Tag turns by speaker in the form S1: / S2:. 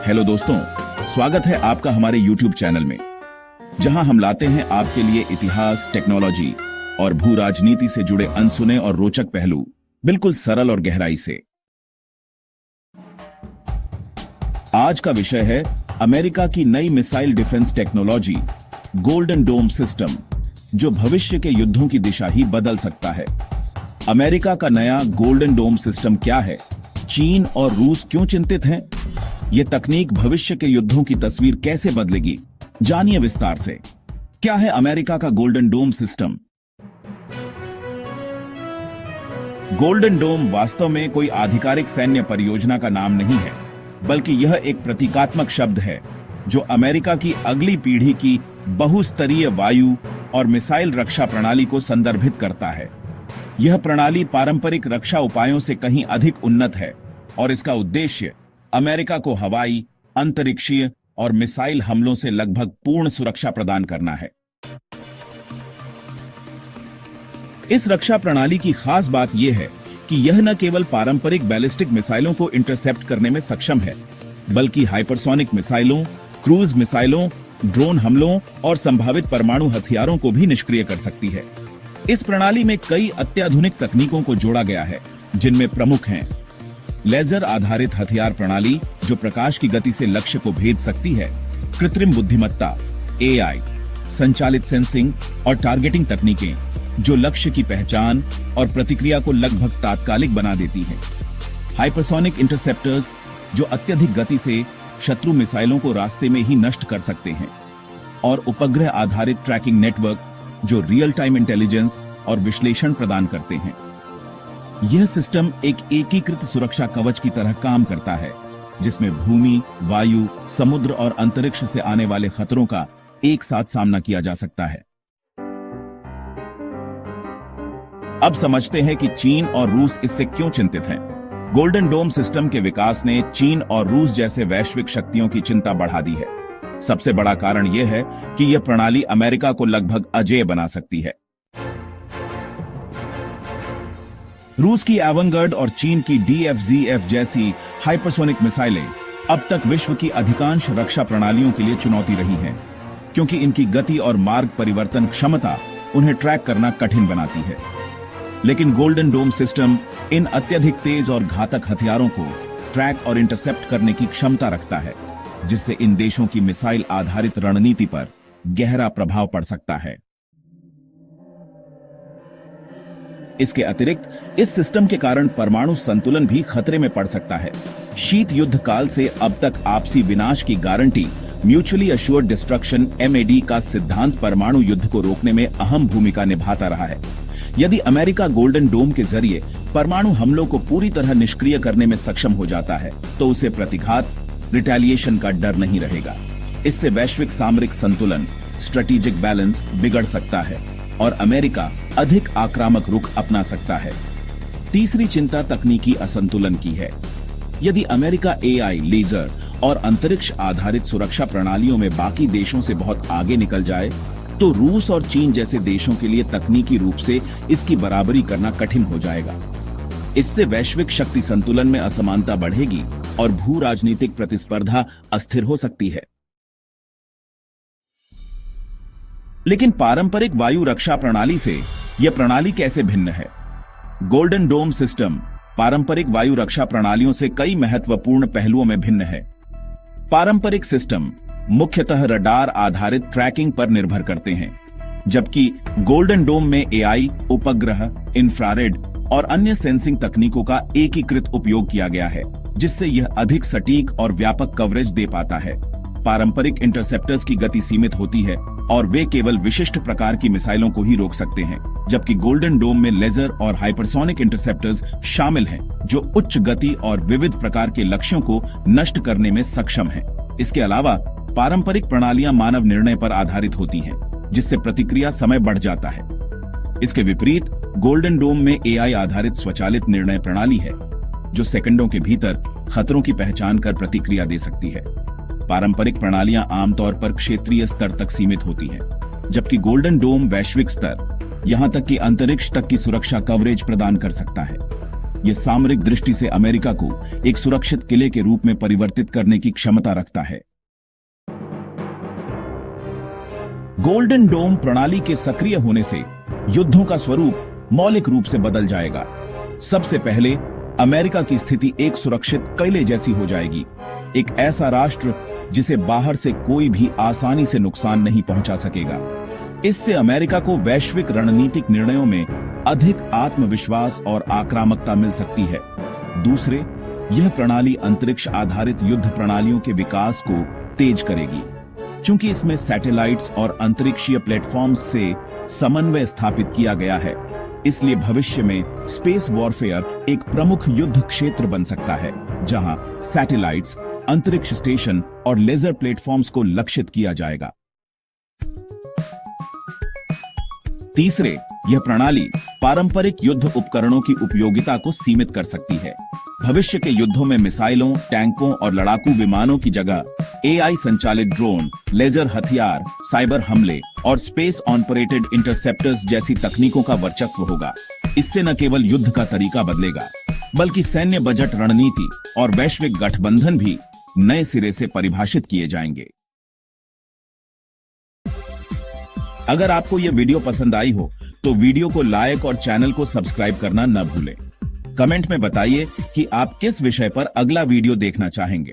S1: Hello दोस्तों, स्वागत है आपका हमारे YouTube चैनल में, जहां हम लाते हैं आपके लिए इतिहास, टेक्नोलॉजी और भू राजनीति से जुड़े अनसुने और रोचक पहलू बिल्कुल सरल और गहराई से। आज का विषय है अमेरिका की नई मिसाइल डिफेंस टेक्नोलॉजी गोल्डन डोम सिस्टम, जो भविष्य के युद्धों की दिशा ही बदल सकता है। अमेरिका का नया गोल्डन डोम सिस्टम क्या है? चीन और रूस क्यों चिंतित हैं? यह तकनीक भविष्य के युद्धों की तस्वीर कैसे बदलेगी? जानिए विस्तार से। क्या है अमेरिका का गोल्डन डोम सिस्टम? गोल्डन डोम वास्तव में कोई आधिकारिक सैन्य परियोजना का नाम नहीं है, बल्कि यह एक प्रतीकात्मक शब्द है जो अमेरिका की अगली पीढ़ी की बहुस्तरीय वायु और मिसाइल रक्षा प्रणाली को संदर्भित करता है। यह प्रणाली पारंपरिक रक्षा उपायों से कहीं अधिक उन्नत है और इसका उद्देश्य अमेरिका को हवाई, अंतरिक्षीय और मिसाइल हमलों से लगभग पूर्ण सुरक्षा प्रदान करना है। इस रक्षा प्रणाली की खास बात यह है कि यह न केवल पारंपरिक बैलिस्टिक मिसाइलों को इंटरसेप्ट करने में सक्षम है, बल्कि हाइपरसोनिक मिसाइलों, क्रूज मिसाइलों, ड्रोन हमलों और संभावित परमाणु हथियारों को भी निष्क्रिय कर सकती है। इस प्रणाली में कई अत्याधुनिक तकनीकों को जोड़ा गया है, जिनमें प्रमुख हैं लेजर आधारित हथियार प्रणाली, जो प्रकाश की गति से लक्ष्य को भेद सकती है, कृत्रिम बुद्धिमत्ता AI, संचालित सेंसिंग और टारगेटिंग तकनीकें, जो लक्ष्य की पहचान और प्रतिक्रिया को लगभग तात्कालिक बना देती हैं, हाइपरसोनिक इंटरसेप्टर्स, जो अत्यधिक गति से शत्रु मिसाइलों को रास्ते में ही नष्ट कर सकते हैं, और उपग्रह आधारित ट्रैकिंग नेटवर्क, जो रियल टाइम इंटेलिजेंस और विश्लेषण प्रदान करते हैं। यह सिस्टम एक एकीकृत सुरक्षा कवच की तरह काम करता है, जिसमें भूमि, वायु, समुद्र और अंतरिक्ष से आने वाले खतरों का एक साथ सामना किया जा सकता है। अब समझते हैं कि चीन और रूस इससे क्यों चिंतित हैं। गोल्डन डोम सिस्टम के विकास ने चीन और रूस जैसे वैश्विक शक्तियों की चिंता बढ़ा दी है। सबसे बड़ा कारण यह है कि यह प्रणाली अमेरिका को लगभग अजेय बना सकती है। रूस की एवंगर्ड और चीन की DFZF जैसी हाइपरसोनिक मिसाइलें अब तक विश्व की अधिकांश रक्षा प्रणालियों के लिए चुनौती रही हैं, क्योंकि इनकी गति और मार्ग परिवर्तन क्षमता उन्हें ट्रैक करना कठिन बनाती है। लेकिन गोल्डन डोम सिस्टम इन अत्यधिक तेज और घातक हथियारों को ट्रैक और इंटरसेप्ट करने की क्षमता रखता है, जिससे इन देशों की मिसाइल आधारित रणनीति पर गहरा प्रभाव पड़ सकता है। इसके अतिरिक्त इस सिस्टम के कारण परमाणु संतुलन भी खतरे में पड़ सकता है। शीत युद्ध काल से अब तक आपसी विनाश की guarantee mutually assured destruction MAD का सिद्धांत परमाणु युद्ध को रोकने में अहम भूमिका निभाता रहा है। यदि अमेरिका गोल्डन डोम के जरिए परमाणु हमलों को पूरी तरह निष्क्रिय करने में सक्षम हो जाता है, तो उसे प्रतिघात, रिटेलिएशन का डर नहीं रहेगा। इससे वैश्विक सामरिक संतुलन, स्ट्रेटेजिक बैलेंस बिगड़ सकता है और अमेरिका अधिक आक्रामक रुख अपना सकता है। तीसरी चिंता तकनीकी असंतुलन की है। यदि अमेरिका AI, लेजर और अंतरिक्ष आधारित सुरक्षा प्रणालियों में बाकी देशों से बहुत आगे निकल जाए, तो रूस और चीन जैसे देशों के लिए तकनीकी रूप से इसकी बराबरी करना कठिन हो जाएगा। इससे वैश्विक शक्ति संतुलन में असमानता बढ़ेगी और भू राजनीतिक प्रतिस्पर्धा अस्थिर हो सकती है। लेकिन पारंपरिक वायु रक्षा प्रणाली से यह प्रणाली कैसे भिन्न है? गोल्डन डोम सिस्टम पारंपरिक वायु रक्षा प्रणालियों से कई महत्वपूर्ण पहलुओं में भिन्न है। पारंपरिक सिस्टम मुख्यतः रडार आधारित ट्रैकिंग पर निर्भर करते हैं, जबकि गोल्डन डोम में AI, उपग्रह, इंफ्रारेड और अन्य सेंसिंग तकनीकों का एकीकृत उपयोग किया गया है, जिससे यह अधिक सटीक और व्यापक कवरेज दे पाता है। पारंपरिक इंटरसेप्टर्स की गति सीमित होती है और वे केवल विशिष्ट प्रकार की मिसाइलों को ही रोक सकते हैं, जबकि गोल्डन डोम में लेजर और हाइपरसोनिक इंटरसेप्टर्स शामिल हैं, जो उच्च गति और विविध प्रकार के लक्ष्यों को नष्ट करने में सक्षम हैं। इसके अलावा पारंपरिक प्रणालियां मानव निर्णय पर आधारित होती हैं, जिससे प्रतिक्रिया समय बढ़ जाता है। इसके विपरीत गोल्डन डोम में AI आधारित स्वचालित निर्णय प्रणाली है, जो सेकंडों के भीतर खतरों की पहचान कर प्रतिक्रिया दे सकती है। पारंपरिक प्रणालियां आमतौर पर क्षेत्रीय स्तर तक सीमित होती हैं, जबकि गोल्डन डोम वैश्विक स्तर, यहां तक कि अंतरिक्ष तक की सुरक्षा कवरेज प्रदान कर सकता है। यह सामरिक दृष्टि से अमेरिका को एक सुरक्षित किले के रूप में परिवर्तित करने की क्षमता रखता है। गोल्डन डोम प्रणाली के सक्रिय होने से युद्धों का स्वरूप मौलिक रूप से बदल जाएगा। सबसे पहले अमेरिका की स्थिति एक सुरक्षित किले जैसी हो जाएगी, एक ऐसा राष्ट्र जिसे बाहर से कोई भी आसानी से नुकसान नहीं पहुंचा सकेगा। इससे अमेरिका को वैश्विक रणनीतिक निर्णयों में अधिक आत्मविश्वास और आक्रामकता मिल सकती है। दूसरे, यह प्रणाली अंतरिक्ष आधारित युद्ध प्रणालियों के विकास को तेज करेगी। चूंकि इसमें सैटेलाइट्स और अंतरिक्षीय प्लेटफॉर्म्स से समन्वय स्थापित किया गया है, इसलिए भविष्य में स्पेस वॉरफेयर एक प्रमुख युद्ध क्षेत्र बन सकता है, जहां सैटेलाइट्स, अंतरिक्ष स्टेशन और लेजर प्लेटफॉर्म्स को लक्षित किया जाएगा। तीसरे, यह प्रणाली पारंपरिक युद्ध उपकरणों की उपयोगिता को सीमित कर सकती है। भविष्य के युद्धों में मिसाइलों, टैंकों और लड़ाकू विमानों की जगह एआई संचालित ड्रोन, लेजर हथियार, साइबर हमले और स्पेस ऑपरेटेड इंटरसेप्टर्स जैसी तकनीकों का वर्चस्व होगा। इससे न केवल युद्ध का तरीका बदलेगा, बल्कि सैन्य बजट, रणनीति और वैश्विक गठबंधन भी नए सिरे से परिभाषित किए जाएंगे। अगर आपको यह वीडियो पसंद आई हो तो वीडियो को लाइक और चैनल को सब्सक्राइब करना न भूलें। कमेंट में बताइए कि आप किस विषय पर अगला वीडियो देखना चाहेंगे।